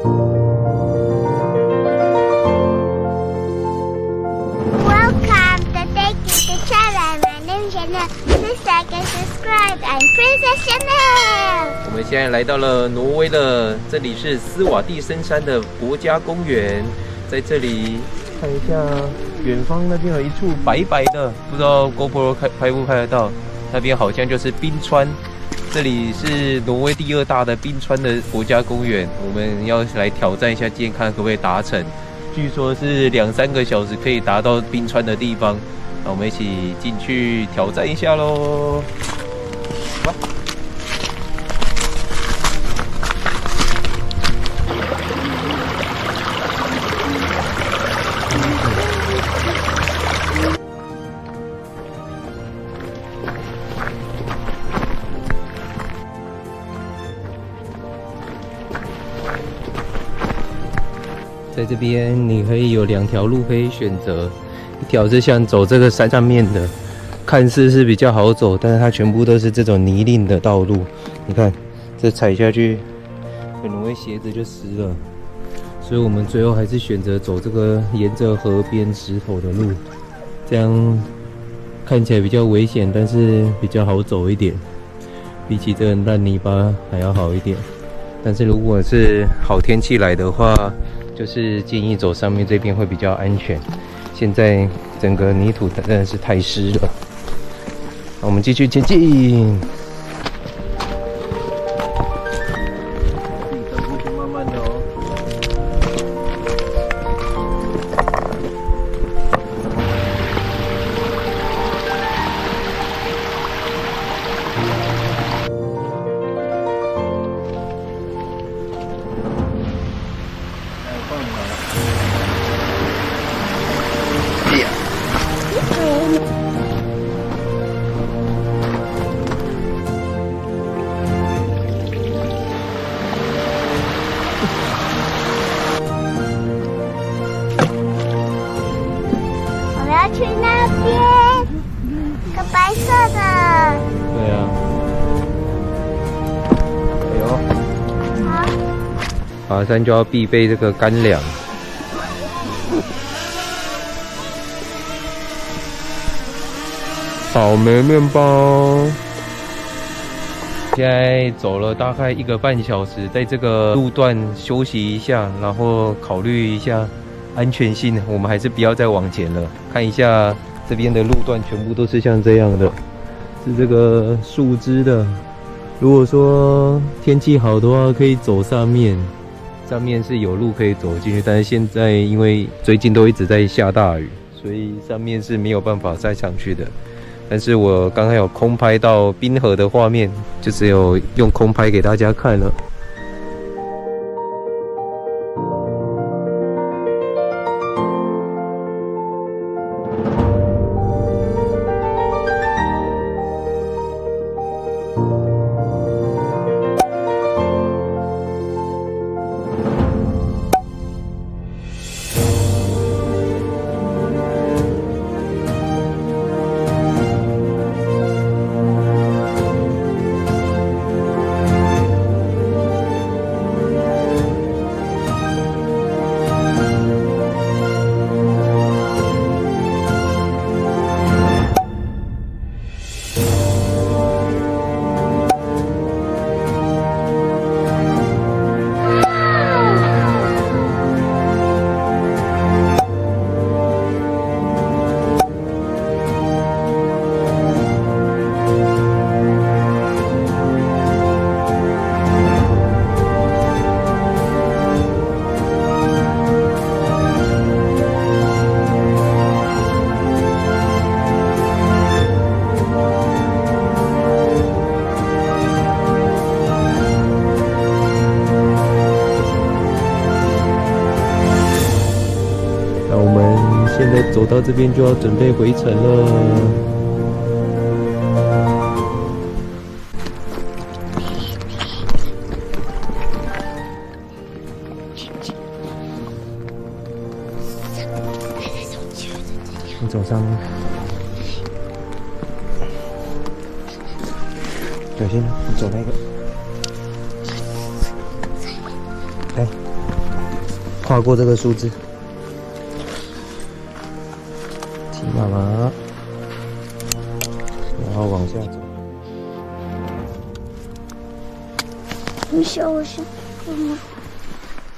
Welcome to Take It to Channel. My name is Chanel. Please like and subscribe and Princess Chanel. 我们现在来到了挪威了，这里是斯瓦蒂森山的国家公园。在这里看一下，远方那边有一处白白的，不知道 GoPro 拍不拍得到？那边好像就是冰川。这里是挪威第2大的冰川的国家公园，我们要来挑战一下，今天看可不可以达成。据说是2-3个小时可以达到冰川的地方，那我们一起进去挑战一下喽！吧。在这边你可以有2条路可以选择，一条是像走这个山上面的，看似是比较好走，但是它全部都是这种泥泞的道路。你看，这踩下去很容易鞋子就湿了，所以我们最后还是选择走这个沿着河边石头的路，这样看起来比较危险，但是比较好走一点，比起这个烂泥巴还要好一点。但是如果是好天气来的话，就是建议走上面这边会比较安全。现在整个泥土真的是太湿了。那我们继续前进。走路就慢慢的哦。去那边，个白色的。对啊。哎呦。好。爬山就要必备这个干粮。草莓面包。现在走了大概1个半小时，在这个路段休息一下，然后考虑一下安全性，我们还是不要再往前了。看一下这边的路段，全部都是像这样的，是这个树枝的。如果说天气好的话，可以走上面，上面是有路可以走进去。但是现在因为最近都一直在下大雨，所以上面是没有办法再上去的。但是我刚刚有空拍到冰河的画面，就只有用空拍给大家看了。现在走到这边就要准备回程了。你走上面，小心，你走那个，来。跨过这个数字。骑妈妈，然后往下走。我是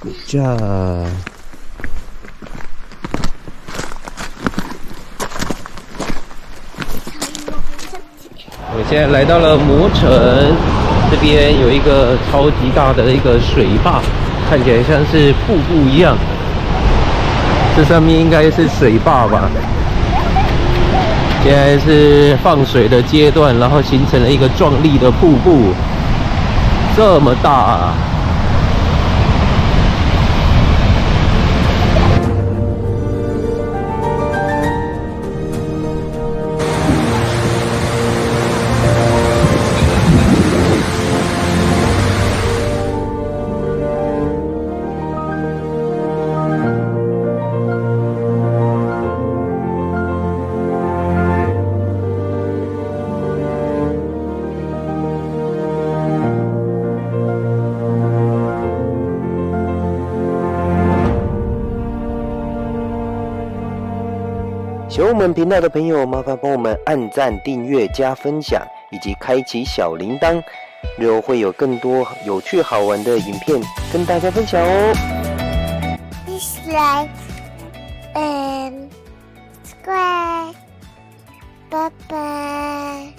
Good job。我现在来到了磨城，这边有一个超级大的一个水坝，看起来像是瀑布一样。这上面应该是水坝吧？现在是放水的阶段，然后形成了一个壮丽的瀑布，这么大啊！喜欢我们频道的朋友，麻烦帮我们按赞、订阅、加分享，以及开启小铃铛，日后会有更多有趣好玩的影片跟大家分享哦。Please like and subscribe. Bye bye.